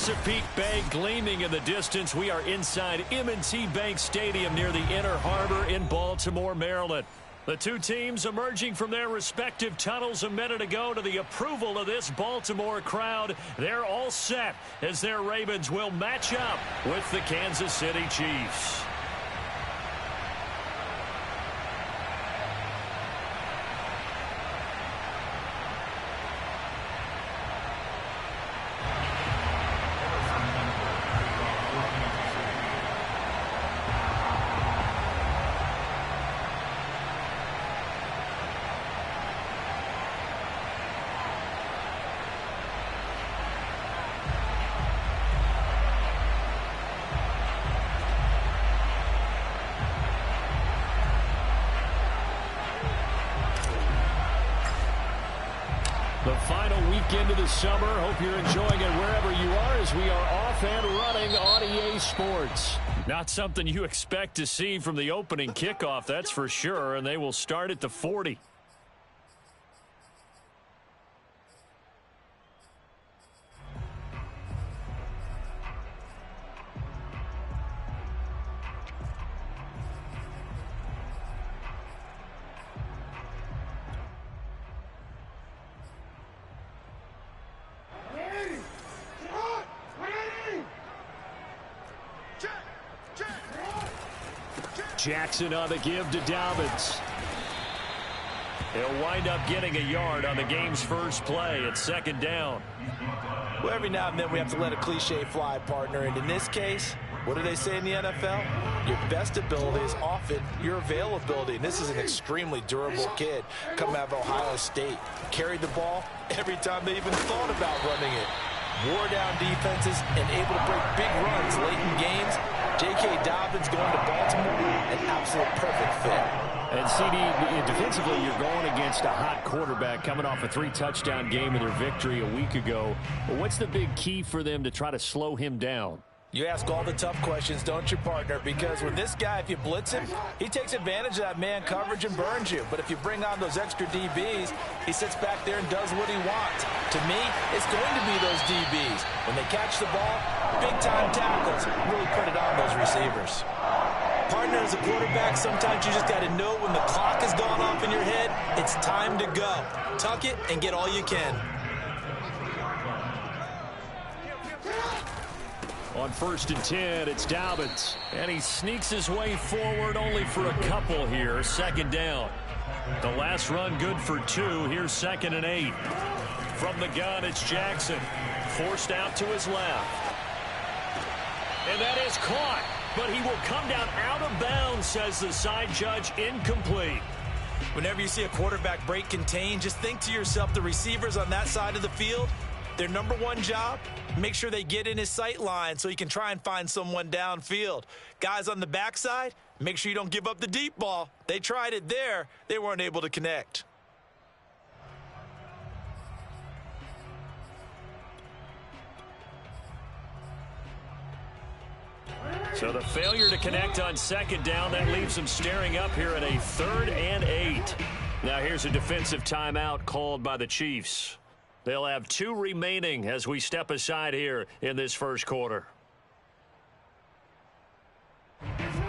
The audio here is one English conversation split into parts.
Chesapeake Bay gleaming in the distance. We are inside M&T Bank Stadium near the Inner Harbor in Baltimore, Maryland. The two teams emerging from their respective tunnels a minute ago to the approval of this Baltimore crowd. They're all set as their Ravens will match up with the Kansas City Chiefs. The final weekend of the summer. Hope you're enjoying it wherever you are as we are off and running on EA Sports. Not something you expect to see from the opening kickoff, that's for sure, and they will start at the 40. Jackson on the give to Dobbins. He'll wind up getting a yard on the game's first play at second down. Well, every now and then we have to let a cliche fly, partner. And in this case, what do they say in the NFL? Your best ability is often your availability. And this is an extremely durable kid coming out of Ohio State. Carried the ball every time they even thought about running it. Wore down defenses and able to break big runs late in games. J.K. Dobbins going to Baltimore, an absolute perfect fit. And CD, defensively, you're going against a hot quarterback coming off a 3-touchdown game in their victory a week ago. But what's the big key for them to try to slow him down? You ask all the tough questions, don't you, partner? Because with this guy, if you blitz him, he takes advantage of that man coverage and burns you. But if you bring on those extra DBs, he sits back there and does what he wants. To me, it's going to be those DBs. When they catch the ball, big-time tackles really put it on those receivers. Partner, as a quarterback, sometimes you just got to know when the clock has gone off in your head, it's time to go. Tuck it and get all you can. On 1st and 10, it's Dobbins. And he sneaks his way forward only for a couple here. Second down. The last run good for 2. Here's 2nd and 8. From the gun, it's Jackson. Forced out to his left. And that is caught. But he will come down out of bounds, says the side judge. Incomplete. Whenever you see a quarterback break contain, just think to yourself, the receivers on that side of the field, their number one job, make sure they get in his sight line so he can try and find someone downfield. Guys on the backside, make sure you don't give up the deep ball. They tried it there. They weren't able to connect. So the failure to connect on second down, that leaves them staring up here at a 3rd and 8. Now here's a defensive timeout called by the Chiefs. They'll have 2 remaining as we step aside here in this first quarter.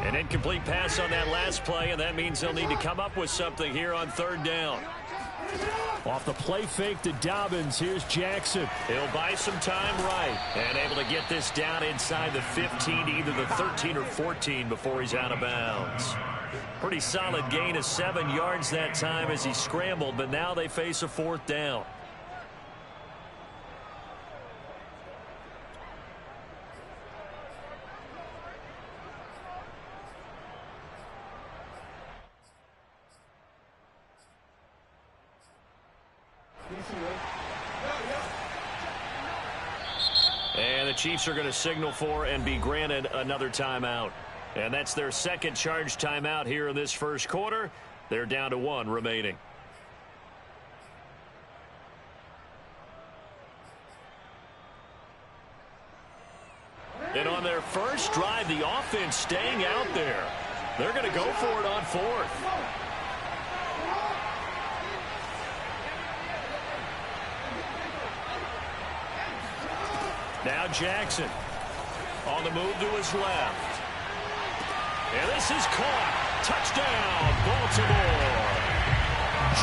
An incomplete pass on that last play, and that means they'll need to come up with something here on 3rd down. Off the play fake to Dobbins, here's Jackson. He'll buy some time right and able to get this down inside the 15, either the 13 or 14 before he's out of bounds. Pretty solid gain of 7 yards that time as he scrambled, but now they face a 4th down. And the Chiefs are going to signal for and be granted another timeout. And that's their second charge timeout here in this first quarter. They're down to 1 remaining. And on their first drive, the offense staying out there. They're going to go for it on 4th. Now Jackson on the move to his left. And this is caught. Touchdown, Baltimore.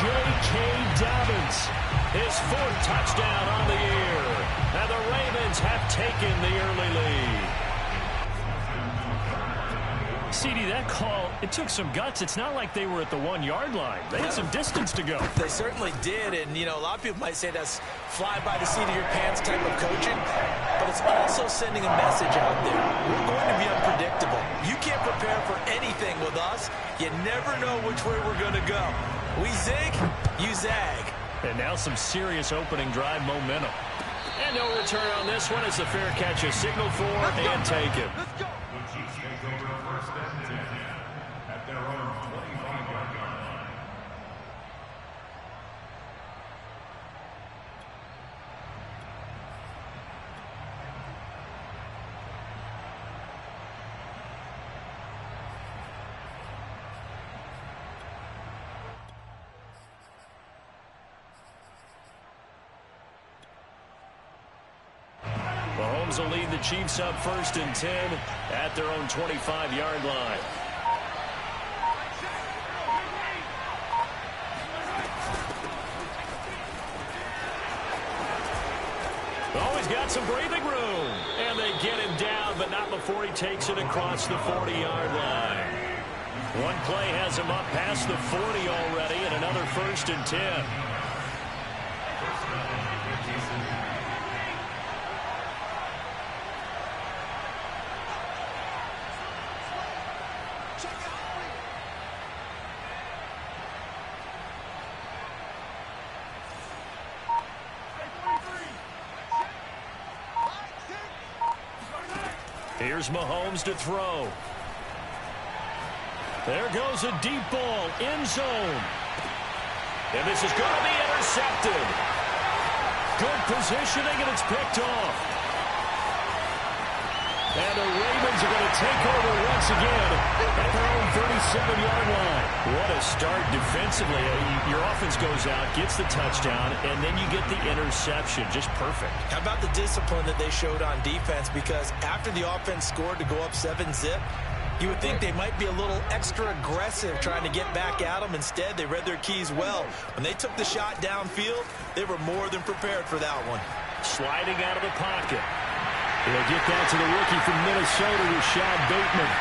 J.K. Dobbins, his 4th touchdown on the year. And the Ravens have taken the early lead. CD, that call, it took some guts. It's not like they were at the 1-yard line. They had some distance to go. They certainly did, and, you know, a lot of people might say that's fly by the seat of your pants type of coaching, but it's also sending a message out there. We're going to be unpredictable. You can't prepare for anything with us. You never know which way we're going to go. We zig, you zag. And now some serious opening drive momentum. And no return on this one as the fair catch is signaled for and taken. Let's go. At their own 25-yard line. Mahomes will lead the Chiefs up 1st and 10 at their own 25-yard line. Oh, he's got some breathing room. And they get him down, but not before he takes it across the 40-yard line. One play has him up past the 40 already, and another 1st and 10. Here's Mahomes to throw. There goes a deep ball, end zone. And this is going to be intercepted. Good positioning, and it's picked off. And the Ravens are going to take over once again at their own 37-yard line. What a start defensively. Your offense goes out, gets the touchdown, and then you get the interception. Just perfect. How about the discipline that they showed on defense? Because after the offense scored to go up 7-zip, you would think they might be a little extra aggressive trying to get back at them. Instead, they read their keys well. When they took the shot downfield, they were more than prepared for that one. Sliding out of the pocket. He'll get that to the rookie from Minnesota, Rashad Bateman.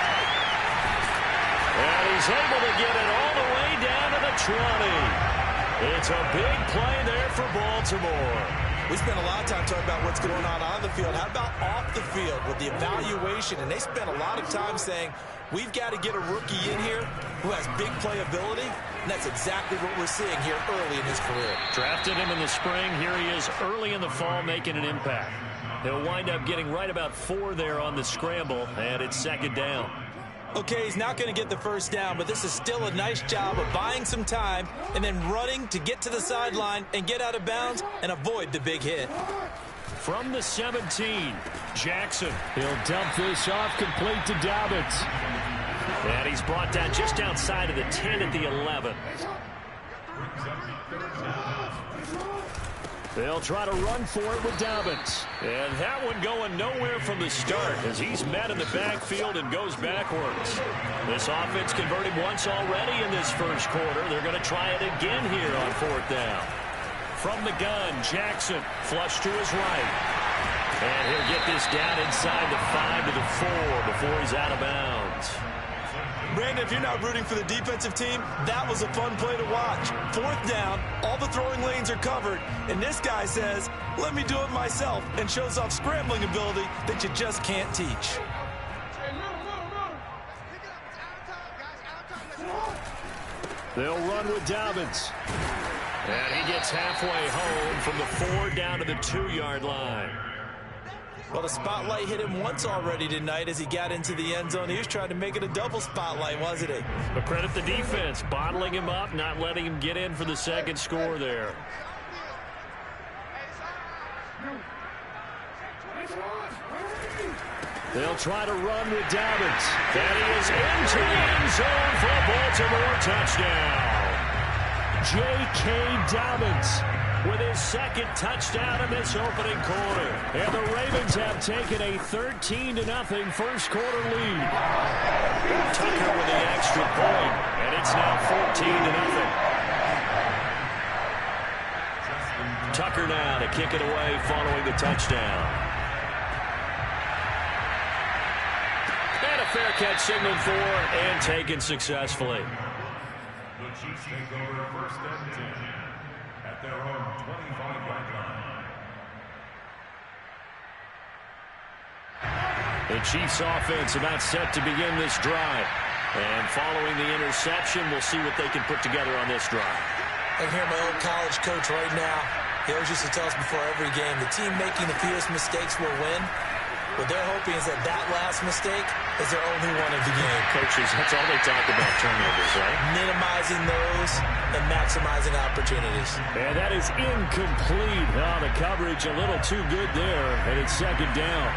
And he's able to get it all the way down to the 20. It's a big play there for Baltimore. We spent a lot of time talking about what's going on the field. How about off the field with the evaluation? And they spent a lot of time saying, we've got to get a rookie in here who has big playability. And that's exactly what we're seeing here early in his career. Drafted him in the spring. Here he is early in the fall making an impact. He'll wind up getting right about 4 there on the scramble, and it's 2nd down. Okay, he's not going to get the 1st down, but this is still a nice job of buying some time and then running to get to the sideline and get out of bounds and avoid the big hit. From the 17, Jackson. He'll dump this off complete to Dobbins. And he's brought down just outside of the 10 at the 11. They'll try to run for it with Dobbins. And that one going nowhere from the start as he's met in the backfield and goes backwards. This offense converted once already in this 1st quarter. They're going to try it again here on 4th down. From the gun, Jackson flush to his right. And he'll get this down inside the 5 to the 4 before he's out of bounds. Brandon, if you're not rooting for the defensive team, that was a fun play to watch. 4th down, all the throwing lanes are covered, and this guy says, let me do it myself, and shows off scrambling ability that you just can't teach. They'll run with Dobbins. And he gets halfway home from the 4 down to the 2-yard line. Well, the spotlight hit him once already tonight as he got into the end zone. He was trying to make it a double spotlight, wasn't he? But credit the defense, bottling him up, not letting him get in for the 2nd score there. They'll try to run with Dobbins. And he is into the end zone for a Baltimore touchdown. J.K. Dobbins with his second touchdown in this opening quarter. And the Ravens have taken a 13-0 first quarter lead. Tucker with the extra point, and it's now 14-0. Tucker now to kick it away following the touchdown. And a fair catch signaled for and taken successfully. The Chiefs take over first and 10 at their own 25-yard line. The Chiefs offense about set to begin this drive. And following the interception, we'll see what they can put together on this drive. I can hear my old college coach right now. He always used to tell us before every game, the team making the fewest mistakes will win. What they're hoping is that that last mistake is their only one of the game. Coaches, that's all they talk about, turnovers, right? Minimizing those and maximizing opportunities. And that is incomplete. Oh, the coverage a little too good there, and it's second down.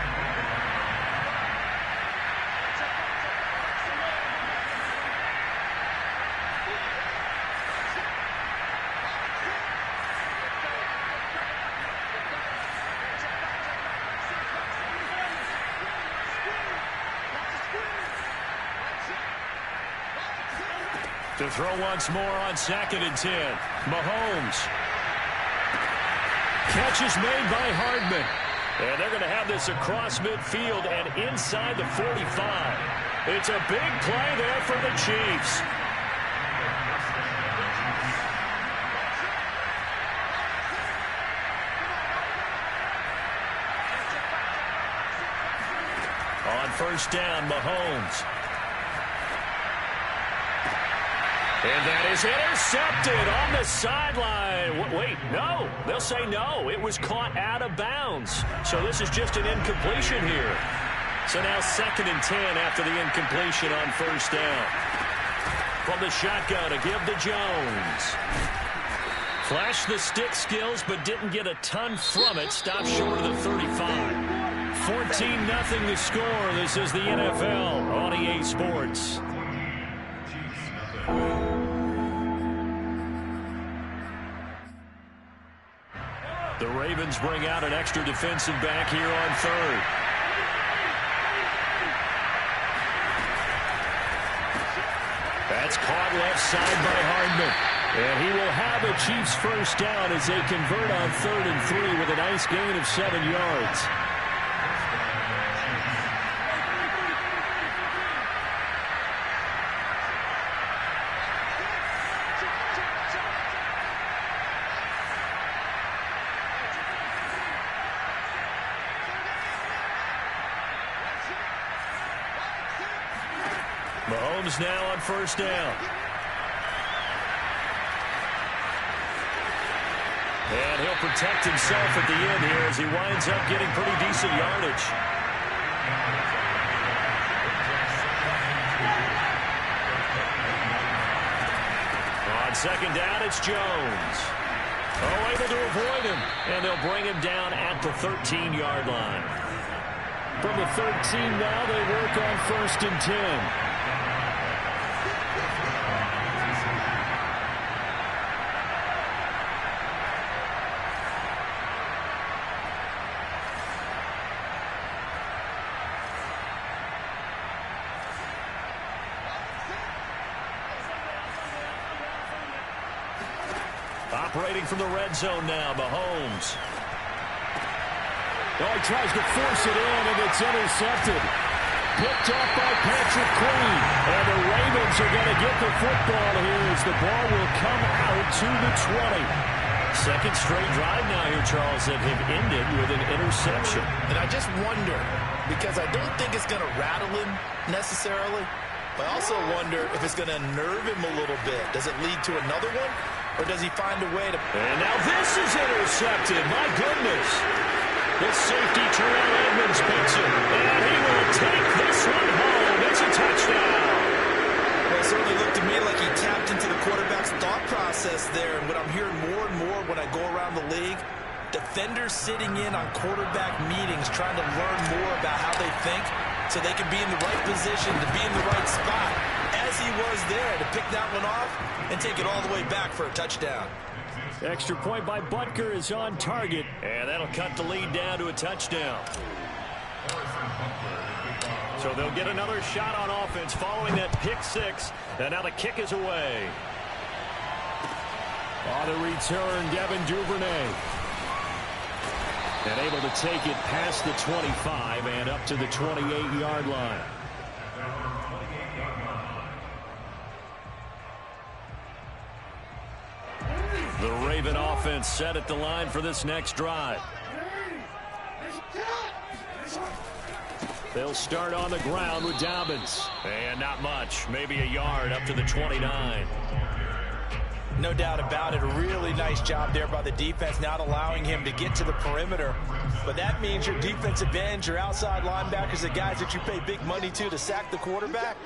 To throw once more on 2nd and 10. Mahomes. Catch is made by Hardman. And they're going to have this across midfield and inside the 45. It's a big play there for the Chiefs. On first down, Mahomes. And that is intercepted on the sideline. Wait, no. They'll say no. It was caught out of bounds. So this is just an incompletion here. So now 2nd and 10 after the incompletion on first down. From the shotgun to give to Jones. Flashed the stick skills, but didn't get a ton from it. Stopped short of the 35. 14-0 the score. This is the NFL on EA Sports. The Ravens bring out an extra defensive back here on 3rd. That's caught left side by Hardman. And he will have a Chiefs first down as they convert on 3rd and 3 with a nice gain of 7 yards. Mahomes now on first down. And he'll protect himself at the end here as he winds up getting pretty decent yardage. On second down, it's Jones. Oh, able to avoid him. And they'll bring him down at the 13-yard line. From the 13 now, they work on 1st and 10. Operating from the red zone now, Mahomes. Oh, he tries to force it in, and it's intercepted. Picked off by Patrick Queen. And the Ravens are going to get the football here as the ball will come out to the 20. Second straight drive now here, Charles, that have ended with an interception. And I just wonder, because I don't think it's going to rattle him necessarily, but I also wonder if it's going to nerve him a little bit. Does it lead to another one? Or does he find a way to... And now this is intercepted. My goodness. The safety, Terrell Edmonds, picks it. And he will take this one home. It's a touchdown. Well, it certainly looked to me like he tapped into the quarterback's thought process there. And what I'm hearing more and more when I go around the league, defenders sitting in on quarterback meetings trying to learn more about how they think so they can be in the right position to be in the right spot, as he was there, to pick that one off and take it all the way back for a touchdown. Extra point by Butker is on target, and that'll cut the lead down to a touchdown. So they'll get another shot on offense following that pick six, and now the kick is away. On the return, Devin Duvernay. And able to take it past the 25 and up to the 28-yard line. The Raven offense set at the line for this next drive. They'll start on the ground with Dobbins. And not much, maybe a yard up to the 29. No doubt about it. A really nice job there by the defense, not allowing him to get to the perimeter. But that means your defensive ends, your outside linebackers, the guys that you pay big money to sack the quarterback,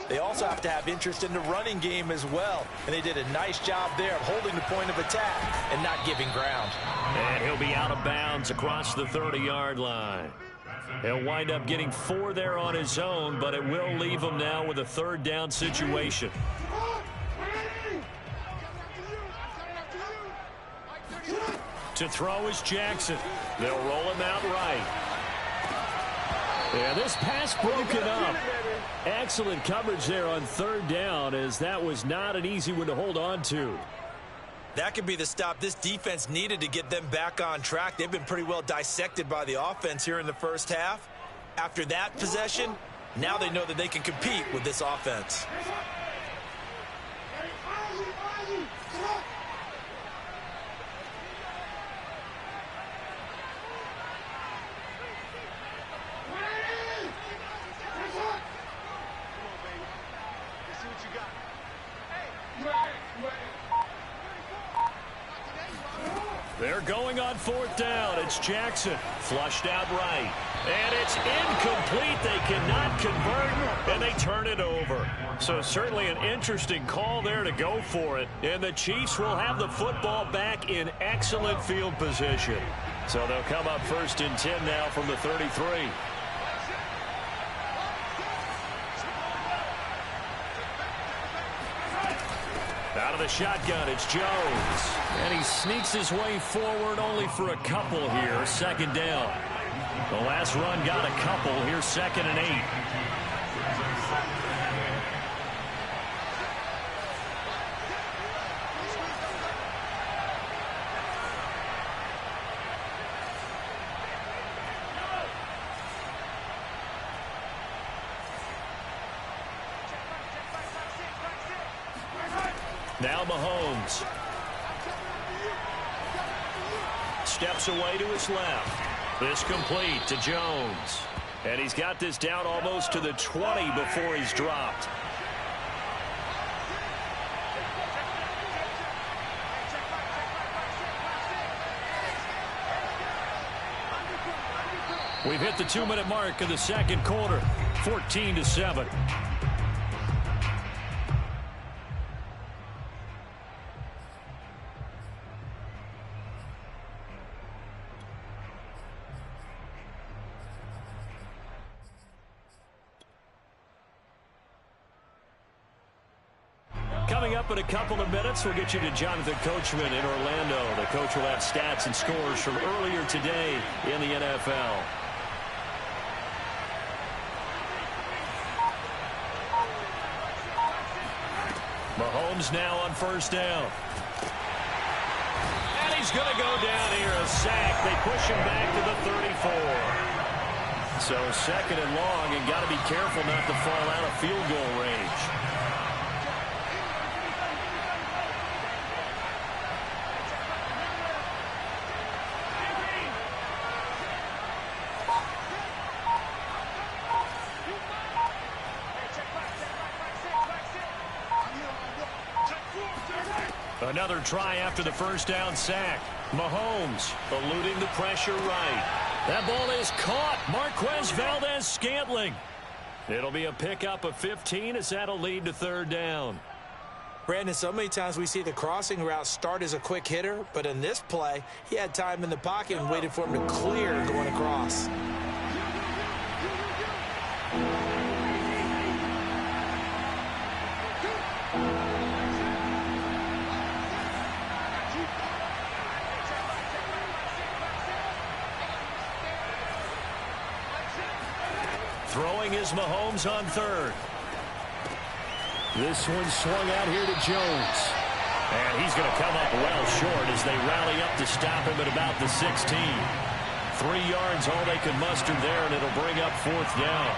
they also have to have interest in the running game as well. And they did a nice job there of holding the point of attack and not giving ground. And he'll be out of bounds across the 30-yard line. He'll wind up getting 4 there on his own, but it will leave him now with a third down situation. To throw is Jackson. They'll roll him out right. Yeah, this pass broken up. Excellent coverage there on third down, as that was not an easy one to hold on to. That could be the stop this defense needed to get them back on track. They've been pretty well dissected by the offense here in the first half. After that possession, now they know that they can compete with this offense. They're going on fourth down. It's Jackson. Flushed out right. And it's incomplete. They cannot convert, and they turn it over. So certainly an interesting call there to go for it. And the Chiefs will have the football back in excellent field position. So they'll come up first and 10 now from the 33. Out of the shotgun, it's Jones. And he sneaks his way forward only for a couple here. Second down. The last run got a couple. Here's 2nd and 8. Now Mahomes. Steps away to his left. This complete to Jones. And he's got this down almost to the 20 before he's dropped. We've hit the 2-minute mark of the second quarter. 14-7. Coming up in a couple of minutes, we'll get you to Jonathan Coachman in Orlando. The coach will have stats and scores from earlier today in the NFL. Mahomes now on first down. And he's going to go down here, a sack. They push him back to the 34. So 2nd and long, and got to be careful not to fall out of field goal range. Another try after the first down sack. Mahomes eluding the pressure right. That ball is caught. Marquez Valdez-Scantling. It'll be a pickup of 15 as that'll lead to third down. Brandon, so many times we see the crossing route start as a quick hitter, but in this play, he had time in the pocket and waited for him to clear going across. Throwing is Mahomes on third. This one swung out here to Jones. And he's going to come up well short as they rally up to stop him at about the 16. 3 yards all they could muster there, and it'll bring up fourth down.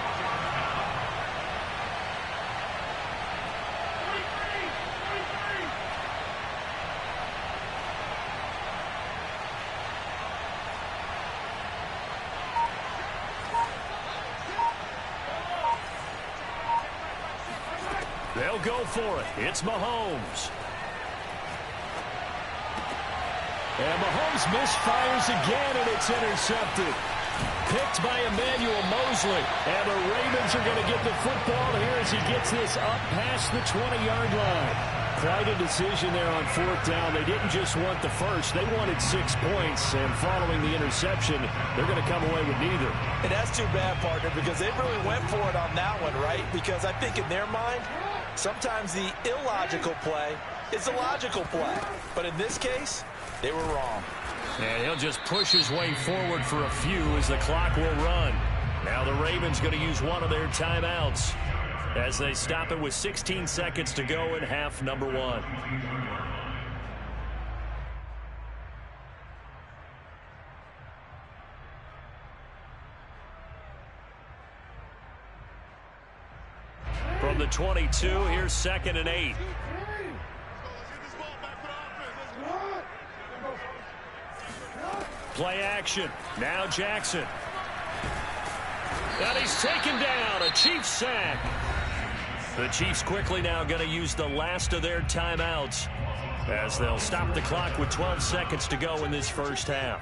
They'll go for it. It's Mahomes. And Mahomes misfires again, and it's intercepted. Picked by Emmanuel Mosley. And the Ravens are going to get the football here as he gets this up past the 20-yard line. Quite a decision there on fourth down. They didn't just want the first. They wanted 6 points. And following the interception, they're going to come away with neither. And that's too bad, partner, because they really went for it on that one, right? Because I think in their mind, sometimes the illogical play is a logical play. But in this case, they were wrong. And he'll just push his way forward for a few as the clock will run. Now the Ravens going to use one of their timeouts as they stop it with 16 seconds to go in half number 1. From the 22, here's 2nd and 8. Play action. Now Jackson. And he's taken down. A Chiefs sack. The Chiefs quickly now going to use the last of their timeouts as they'll stop the clock with 12 seconds to go in this first half.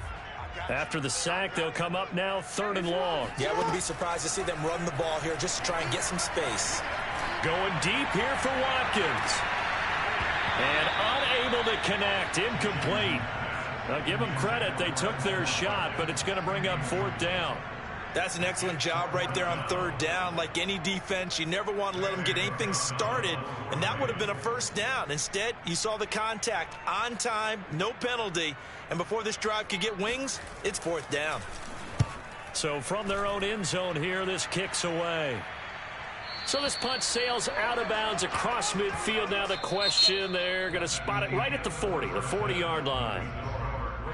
After the sack, they'll come up now 3rd and long. Yeah, I wouldn't be surprised to see them run the ball here just to try and get some space. Going deep here for Watkins. And unable to connect. Incomplete. Now, give them credit. They took their shot, but it's going to bring up 4th down. That's an excellent job right there on 3rd down. Like any defense, you never want to let them get anything started, and that would have been a first down. Instead, you saw the contact on time, no penalty, and before this drive could get wings, it's 4th down. So from their own end zone here, this kicks away. So this punt sails out of bounds across midfield. Now the question, they're going to spot it right at the 40, the 40-yard line.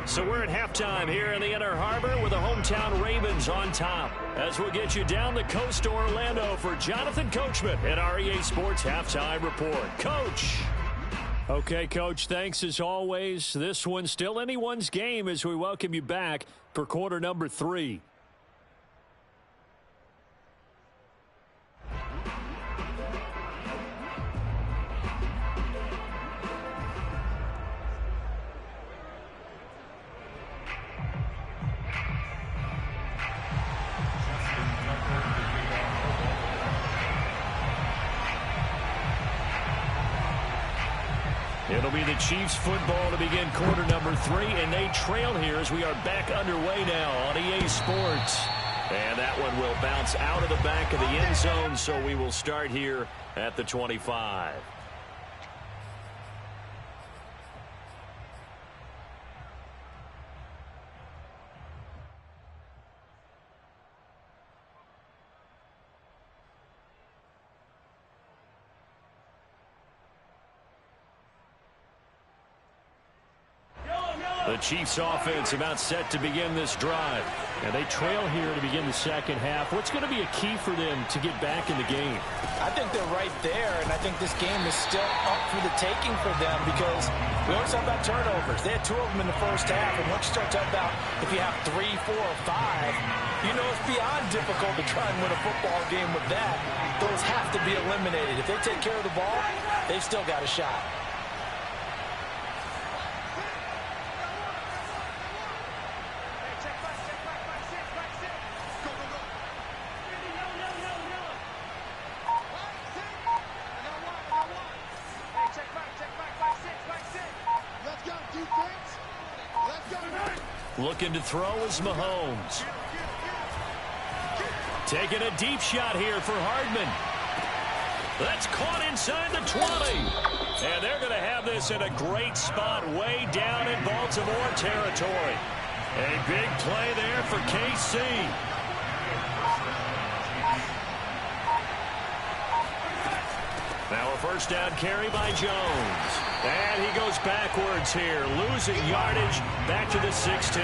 So we're at halftime here in the Inner Harbor with the hometown Ravens on top. As we'll get you down the coast to Orlando for Jonathan Coachman at our EA Sports Halftime Report. Coach. Okay, Coach, thanks as always. This one's still anyone's game as we welcome you back for quarter number 3. It'll be the Chiefs football to begin quarter number 3, and they trail here as we are back underway now on EA Sports. And that one will bounce out of the back of the end zone, so we will start here at the 25. The Chiefs offense about set to begin this drive. And they trail here to begin the second half. What's going to be a key for them to get back in the game? I think they're right there, and I think this game is still up for the taking for them because we always talk about turnovers. They had 2 of them in the first half, and once you start talking about if you have 3, 4, or 5, you know it's beyond difficult to try and win a football game with that. Those have to be eliminated. If they take care of the ball, they've still got a shot. Looking to throw is Mahomes. Taking a deep shot here for Hardman. That's caught inside the 20. And they're going to have this in a great spot way down in Baltimore territory. A big play there for KC. Now a first down carry by Jones. And he goes backwards here, losing yardage back to the 16.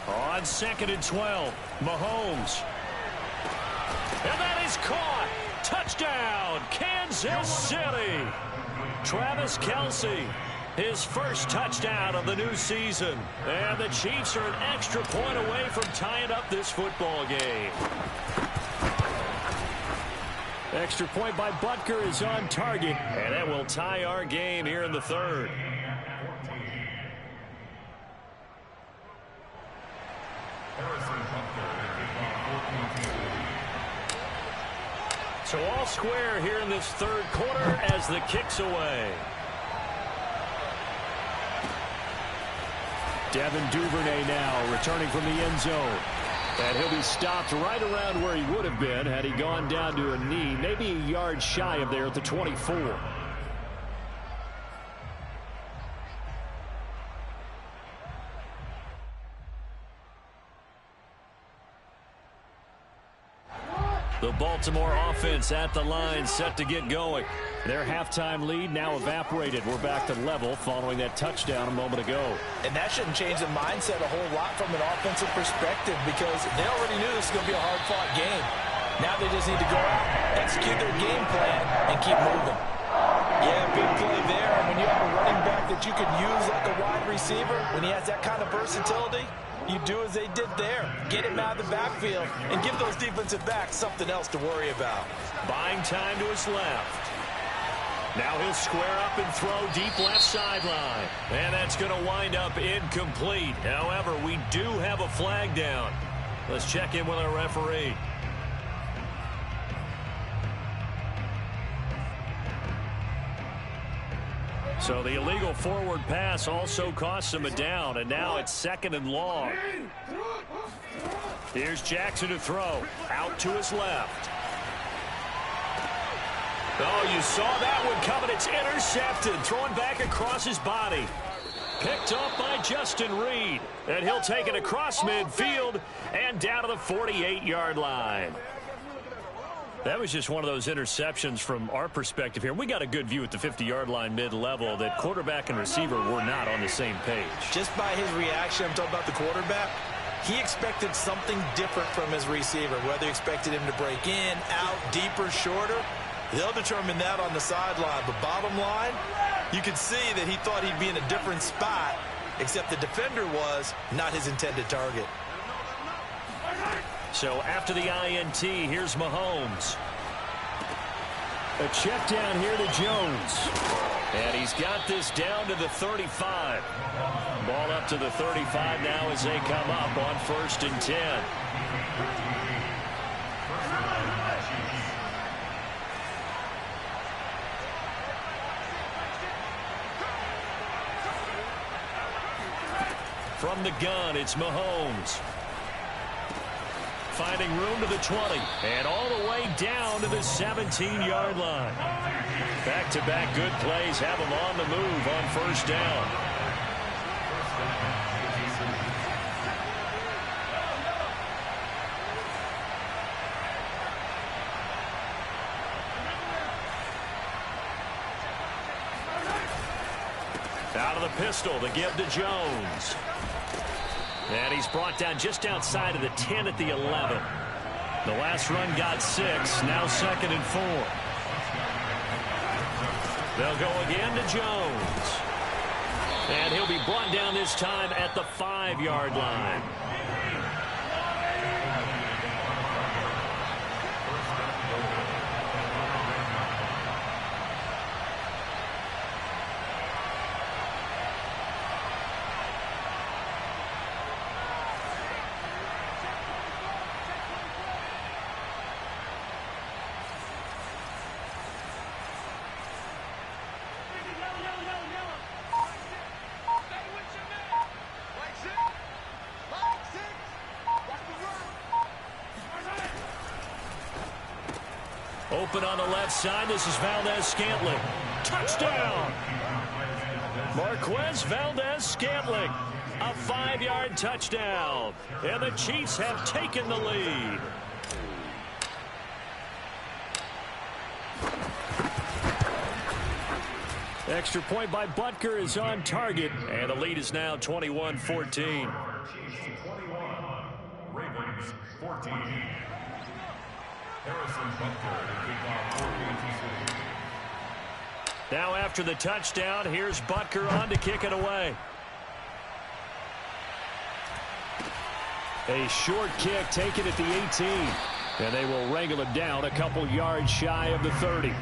On 2nd and 12, Mahomes. And that is caught. Touchdown, Kansas City. Travis Kelce, his first touchdown of the new season. And the Chiefs are an extra point away from tying up this football game. Extra point by Butker is on target, and that will tie our game here in the third. So all square here in this third quarter as the kick's away. Devin Duvernay now returning from the end zone. And he'll be stopped right around where he would have been had he gone down to a knee, maybe a yard shy of there at the 24. The Baltimore offense at the line, set to get going. Their halftime lead now evaporated. We're back to level following that touchdown a moment ago. And that shouldn't change the mindset a whole lot from an offensive perspective because they already knew this was going to be a hard-fought game. Now they just need to go out, execute their game plan, and keep moving. Yeah, big play there. And when you have a running back that you can use like a wide receiver, when he has that kind of versatility, you do as they did there. Get him out of the backfield and give those defensive backs something else to worry about. Buying time to his left. Now he'll square up and throw deep left sideline. And that's going to wind up incomplete. However, we do have a flag down. Let's check in with our referee. So the illegal forward pass also costs him a down, and now it's 2nd and long. Here's Jackson to throw. Out to his left. Oh, you saw that one coming. It's intercepted. Throwing back across his body. Picked up by Justin Reed. And he'll take it across midfield and down to the 48-yard line. That was just one of those interceptions from our perspective here. We got a good view at the 50-yard line mid-level that quarterback and receiver were not on the same page. Just by his reaction, I'm talking about the quarterback, he expected something different from his receiver, whether he expected him to break in, out, deeper, shorter. They'll determine that on the sideline. But bottom line, you could see that he thought he'd be in a different spot, except the defender was not his intended target. So after the INT, here's Mahomes. A check down here to Jones. And he's got this down to the 35. Ball up to the 35 now as they come up on 1st and 10. From the gun, it's Mahomes. Finding room to the 20 and all the way down to the 17-yard line. Back-to-back good plays have him on the move on 1st down. Out of the pistol to give to Jones. And he's brought down just outside of the 10 at the 11. The last run got 6. Now 2nd and 4. They'll go again to Jones. And he'll be brought down this time at the 5-yard line. Open on the left side. This is Valdez-Scantling. Touchdown! Marquez Valdez-Scantling. A 5-yard touchdown. And the Chiefs have taken the lead. Extra point by Butker is on target. And the lead is now 21-14. Chiefs 21, Ravens 14. Harrison Butker to kick off for Kansas City. Now after the touchdown, here's Butker on to kick it away. A short kick taken at the 18. And they will wrangle it down a couple yards shy of the 30.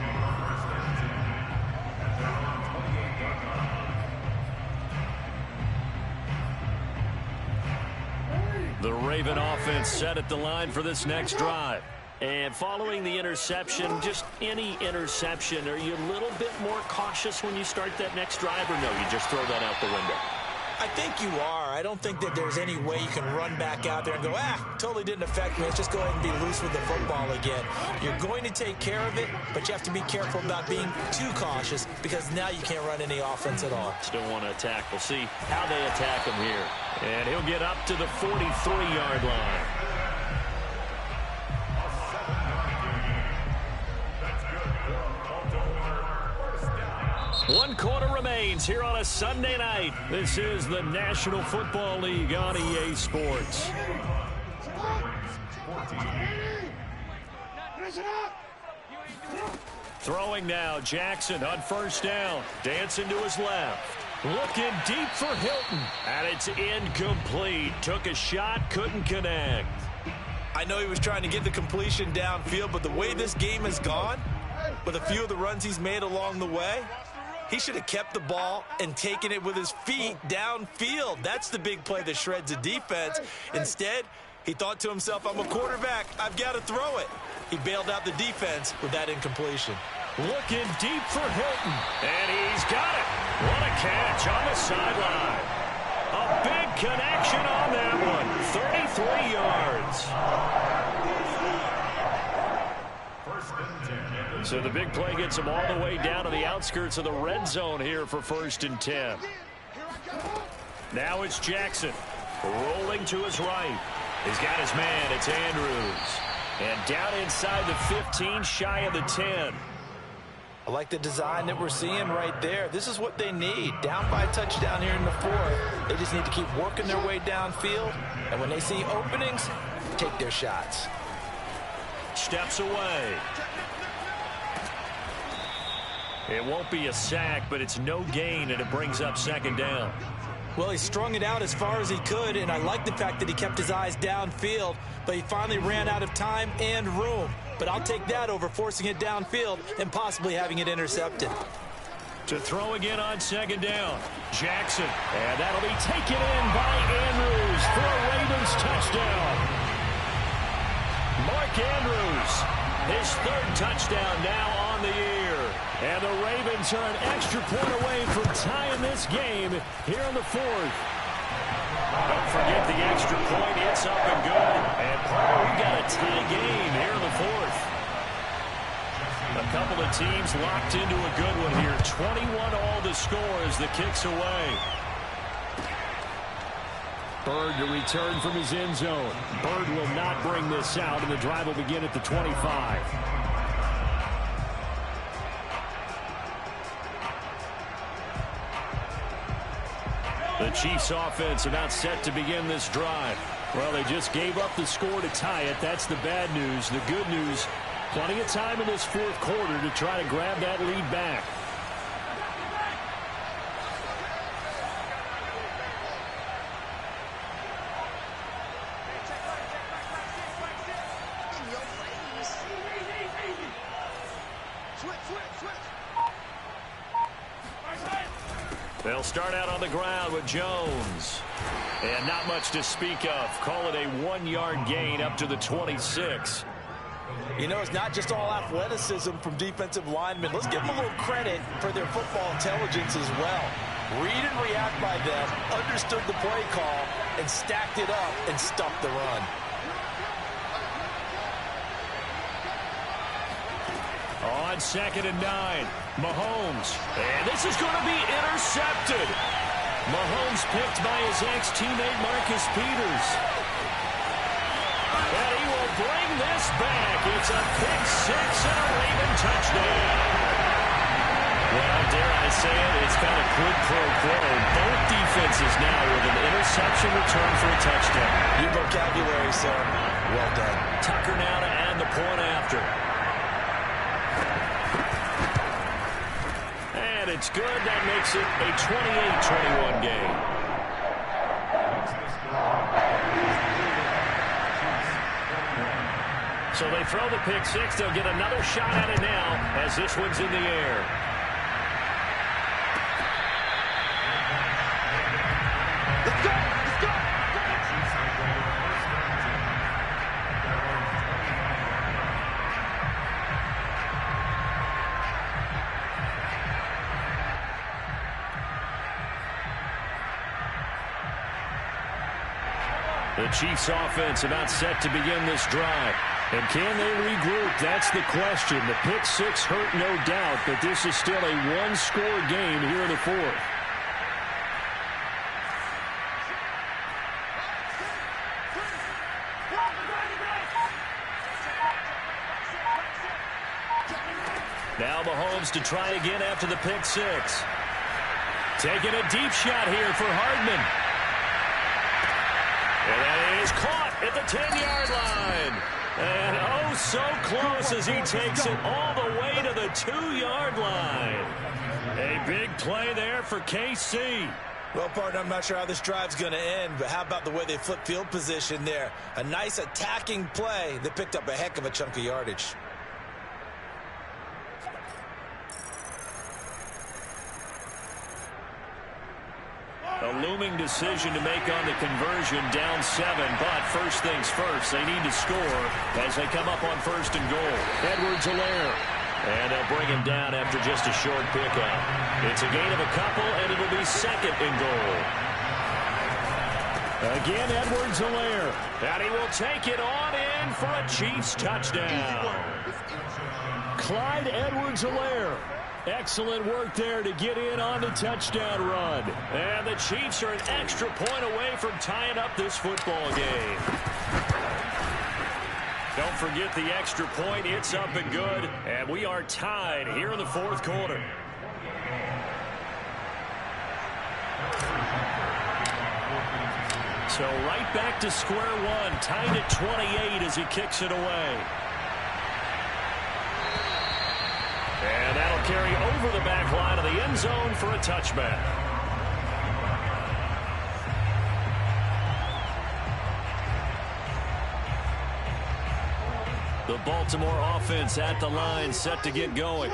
The Raven offense set at the line for this next drive. And following the interception, just any interception, are you a little bit more cautious when you start that next drive, or no, you just throw that out the window? I think you are. I don't think that there's any way you can run back out there and go, totally didn't affect me. Let's just go ahead and be loose with the football again. You're going to take care of it, but you have to be careful about being too cautious because now you can't run any offense at all. Still want to attack. We'll see how they attack him here. And he'll get up to the 43-yard line. One quarter remains here on a Sunday night. This is the National Football League on EA Sports. Throwing now, Jackson on first down. Dancing to his left. Looking deep for Hilton. And it's incomplete. Took a shot, couldn't connect. I know he was trying to get the completion downfield, but the way this game has gone, with a few of the runs he's made along the way, he should have kept the ball and taken it with his feet downfield. That's the big play that shreds a defense. Instead, he thought to himself, I'm a quarterback. I've got to throw it. He bailed out the defense with that incompletion. Looking deep for Hilton. And he's got it. What a catch on the sideline. A big connection on that one. 33 yards. So the big play gets him all the way down to the outskirts of the red zone here for 1st and 10. Now it's Jackson rolling to his right. He's got his man. It's Andrews. And down inside the 15, shy of the 10. I like the design that we're seeing right there. This is what they need. Down by a touchdown here in the 4th. They just need to keep working their way downfield. And when they see openings, take their shots. Steps away. It won't be a sack, but it's no gain, and it brings up 2nd down. Well, he strung it out as far as he could, and I like the fact that he kept his eyes downfield, but he finally ran out of time and room. But I'll take that over forcing it downfield and possibly having it intercepted. To throw again on 2nd down, Jackson. And that'll be taken in by Andrews for a Ravens touchdown. Mark Andrews, his 3rd touchdown now on the year. And the Ravens are an extra point away from tying this game here in the 4th. Don't forget the extra point. It's up and good. And we've got a tie game here in the 4th. A couple of teams locked into a good one here. 21 all to score as the kick's away. Bird to return from his end zone. Bird will not bring this out, and the drive will begin at the 25. The Chiefs offense about set to begin this drive. Well, they just gave up the score to tie it. That's the bad news. The good news, plenty of time in this 4th quarter to try to grab that lead back. They'll start out on the ground with Jones. And not much to speak of. Call it a 1-yard gain up to the 26. You know, it's not just all athleticism from defensive linemen. Let's give them a little credit for their football intelligence as well. Read and react by them, understood the play call, and stacked it up and stuffed the run. On 2nd and 9, Mahomes. And this is going to be intercepted. Mahomes picked by his ex-teammate Marcus Peters. And he will bring this back. It's a pick six and a Raven touchdown. Well, dare I say it, it's kind of quid pro quo. Both defenses now with an interception return for a touchdown. Your vocabulary, sir. Well done. Tucker now to add the point after. And it's good. That makes it a 28-21 game. So they throw the pick six. They'll get another shot at it now as this one's in the air. Let's go! Let's go! The Chiefs offense about set to begin this drive. And can they regroup? That's the question. The pick six hurt, no doubt, but this is still a one-score game here in the fourth. Now Mahomes to try again after the pick six. Taking a deep shot here for Hardman. And that is caught at the 10-yard line. And oh, so close as he takes it all the way to the 2-yard line. A big play there for KC. Well, partner, I'm not sure how this drive's going to end, but how about the way they flip field position there? A nice attacking play that picked up a heck of a chunk of yardage. A looming decision to make on the conversion, down 7, but first things first, they need to score as they come up on 1st and goal. Edwards-Helaire, and they'll bring him down after just a short pickup. It's a gain of a couple, and it'll be 2nd and goal. Again, Edwards-Helaire, and he will take it on in for a Chiefs touchdown. Clyde Edwards-Helaire. Excellent work there to get in on the touchdown run. And the Chiefs are an extra point away from tying up this football game. Don't forget the extra point. It's up and good. And we are tied here in the fourth quarter. So right back to square one. Tied at 28 as he kicks it away. And that'll carry over the back line of the end zone for a touchback. The Baltimore offense at the line, set to get going.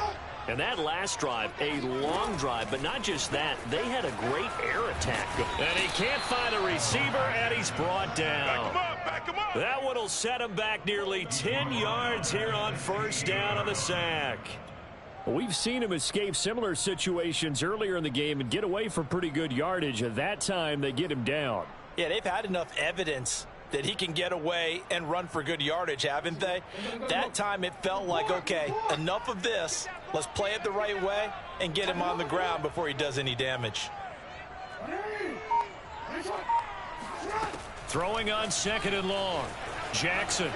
And that last drive, a long drive, but not just that. They had a great air attack. And he can't find a receiver, and he's brought down. Back him up, back him up. That one will set him back nearly 10 yards here on 1st down on the sack. We've seen him escape similar situations earlier in the game and get away for pretty good yardage. At that time, they get him down. Yeah, they've had enough evidence that he can get away and run for good yardage, haven't they? That time it felt like, okay, enough of this. Let's play it the right way and get him on the ground before he does any damage. Throwing on 2nd and long. Jackson.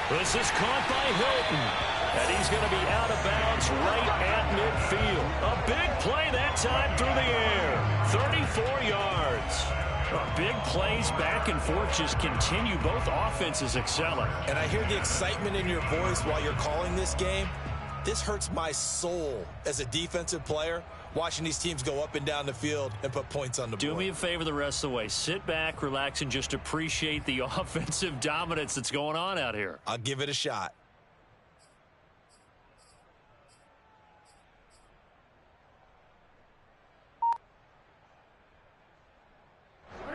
This is caught by Hilton. And he's going to be out of bounds right at midfield. A big play that time through the air. 34 yards. Big plays back and forth just continue. Both offenses excelling. And I hear the excitement in your voice while you're calling this game. This hurts my soul as a defensive player, watching these teams go up and down the field and put points on the board. Do me a favor the rest of the way. Sit back, relax, and just appreciate the offensive dominance that's going on out here. I'll give it a shot.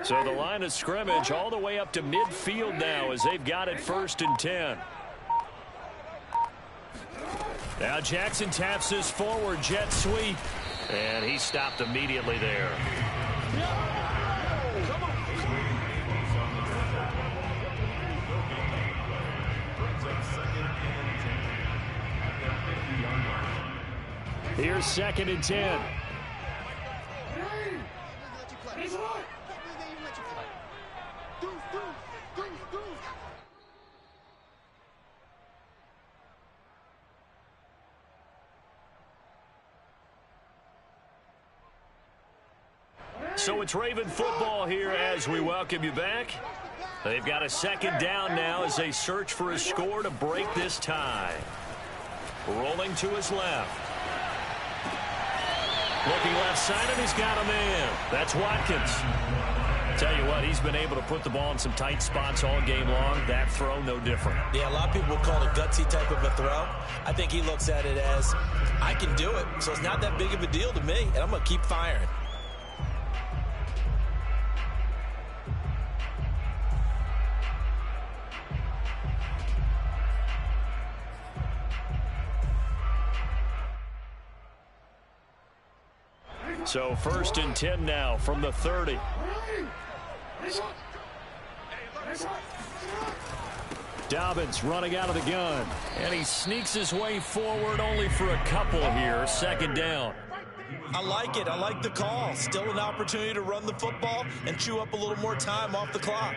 So the line of scrimmage all the way up to midfield now as they've got it 1st and 10. Now Jackson taps his forward jet sweep. And he stopped immediately there. Here's 2nd and 10. So it's Raven football here as we welcome you back. They've got a 2nd down now as they search for a score to break this tie. Rolling to his left. Looking left side, and he's got a man. That's Watkins. Tell you what, he's been able to put the ball in some tight spots all game long. That throw, no different. Yeah, a lot of people will call it a gutsy type of a throw. I think he looks at it as, I can do it, so it's not that big of a deal to me, and I'm going to keep firing. So 1st and 10 now from the 30. Dobbins running out of the gun. And he sneaks his way forward only for a couple here. 2nd down. I like it. I like the call. Still an opportunity to run the football and chew up a little more time off the clock.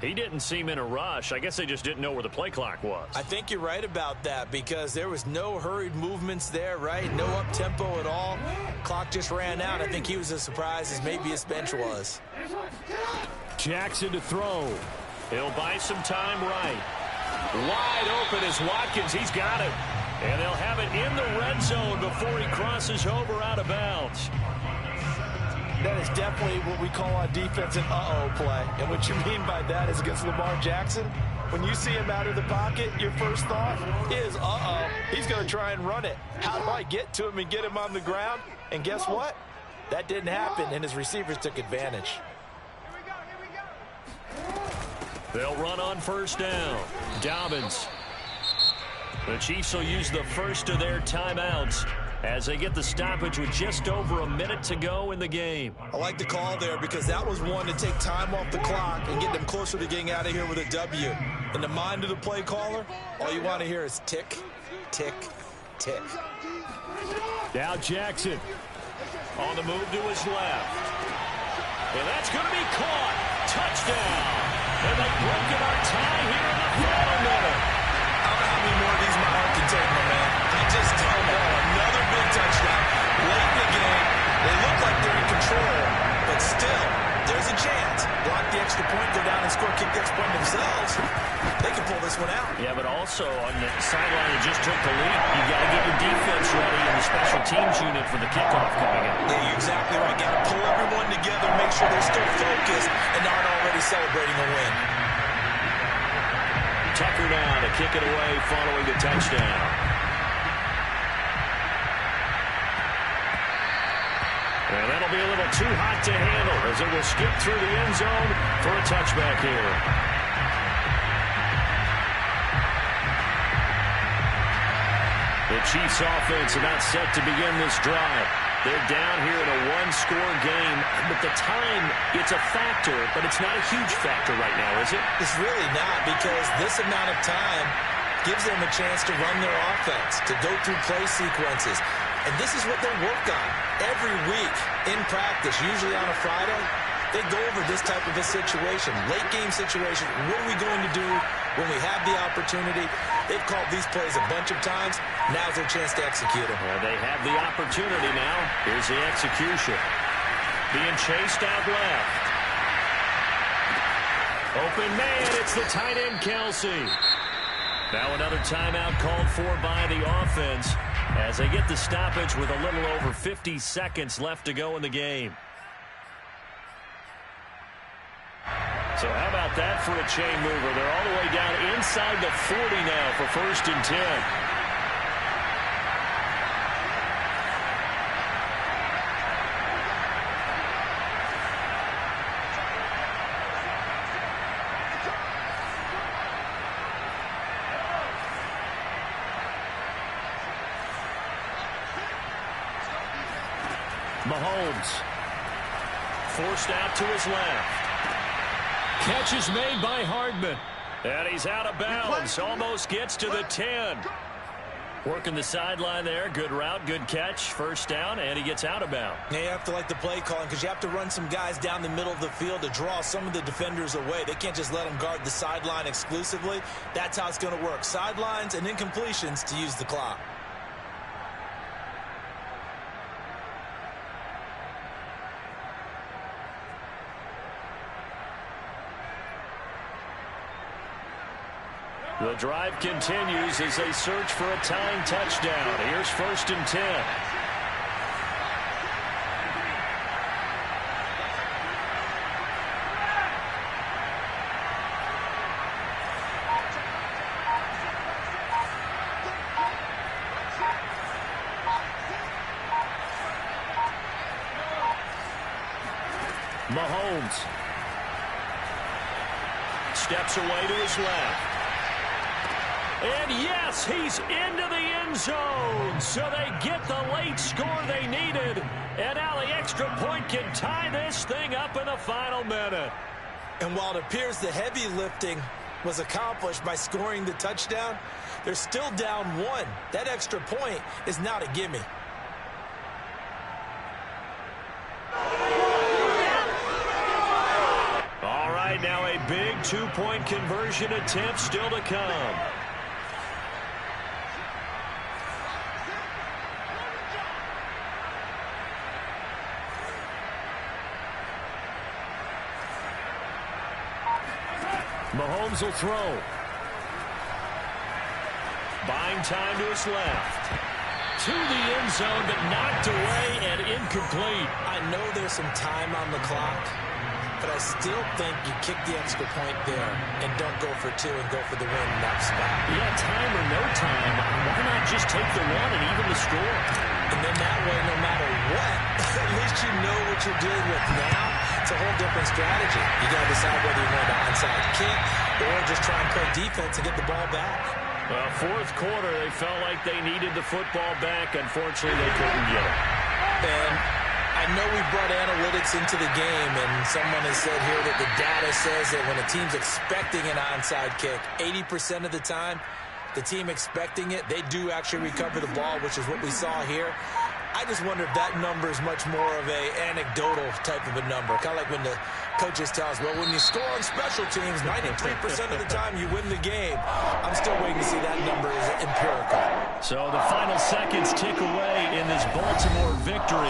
He didn't seem in a rush. I guess they just didn't know where the play clock was. I think you're right about that because there was no hurried movements there, right? No up-tempo at all. Clock just ran out. I think he was as surprised as maybe his bench was. Jackson to throw. He'll buy some time right. Wide open is Watkins. He's got it. And they'll have it in the red zone before he crosses over out of bounds. That is definitely what we call on defense an uh-oh play. And what you mean by that is against Lamar Jackson, when you see him out of the pocket, your first thought is, uh-oh, he's going to try and run it. How do I get to him and get him on the ground? And guess what? That didn't happen, and his receivers took advantage. They'll run on 1st down. Dobbins. The Chiefs will use the first of their timeouts as they get the stoppage with just over a minute to go in the game. I like the call there because that was one to take time off the clock and get them closer to getting out of here with a W. In the mind of the play caller, all you want to hear is tick, tick, tick. Now Jackson on the move to his left. And that's going to be caught. Touchdown. And they've broken our tie here in the final minute. I don't know how many more of these my heart can take, my man. He just turned ball. Another big touchdown. Late in the game, they look like they're in control, but still, there's a chance. Block the extra point, go down and score, kick the extra point themselves. They can pull this one out. Yeah, but also on the sideline that just took the lead, you got to get your defense ready in the special teams unit for the kickoff coming in. Yeah, you're exactly right. Got to pull everyone together, make sure they're still focused and aren't already celebrating a win. Tucker now to kick it away following the touchdown. And that'll be a little too hot to handle as it will skip through the end zone for a touchback here. The Chiefs offense are not set to begin this drive. They're down here in a one-score game, but the time, it's a factor, but it's not a huge factor right now, is it? It's really not, because this amount of time gives them a chance to run their offense, to go through play sequences. And this is what they work on every week in practice, usually on a Friday. They go over this type of a situation, late game situation. What are we going to do when we have the opportunity? They've called these plays a bunch of times. Now's their chance to execute them. Well, they have the opportunity now. Here's the execution. Being chased out left. Open man, it's the tight end, Kelsey. Now another timeout called for by the offense as they get the stoppage with a little over 50 seconds left to go in the game. So how about that for a chain mover? They're all the way down inside the 40 now for 1st and 10. Mahomes. Forced out to his left. Catch is made by Hardman. And he's out of bounds. Almost gets to the 10. Working the sideline there. Good route, good catch. First down, and he gets out of bounds. Yeah, you have to like the play calling because you have to run some guys down the middle of the field to draw some of the defenders away. They can't just let them guard the sideline exclusively. That's how it's going to work. Sidelines and incompletions to use the clock. The drive continues as they search for a tying touchdown. Here's 1st and 10. Mahomes steps away to his left. And yes, he's into the end zone. So they get the late score they needed. And now the extra point can tie this thing up in the final minute. And while it appears the heavy lifting was accomplished by scoring the touchdown, they're still down 1. That extra point is not a gimme. All right, now a big 2-point conversion attempt still to come. Mahomes will throw. Buying time to his left. To the end zone, but knocked away and incomplete. I know there's some time on the clock, but I still think you kick the extra point there and don't go for 2 and go for the win in that spot. Yeah, time or no time, why not just take the 1 and even the score? And then that way, no matter what, at least you know what you're dealing with now. It's a whole different strategy. You got to decide whether you want an onside kick or just try and play defense and get the ball back. Well, 4th quarter, they felt like they needed the football back. Unfortunately, they couldn't get it. And I know we brought analytics into the game, and someone has said here that the data says that when a team's expecting an onside kick, 80% of the time, the team expecting it, they do actually recover the ball, which is what we saw here. I just wonder if that number is much more of a anecdotal type of a number. Kind of like when the coaches tell us, well, when you score on special teams, 93% of the time you win the game. I'm still waiting to see that number is empirical. So the final seconds tick away in this Baltimore victory.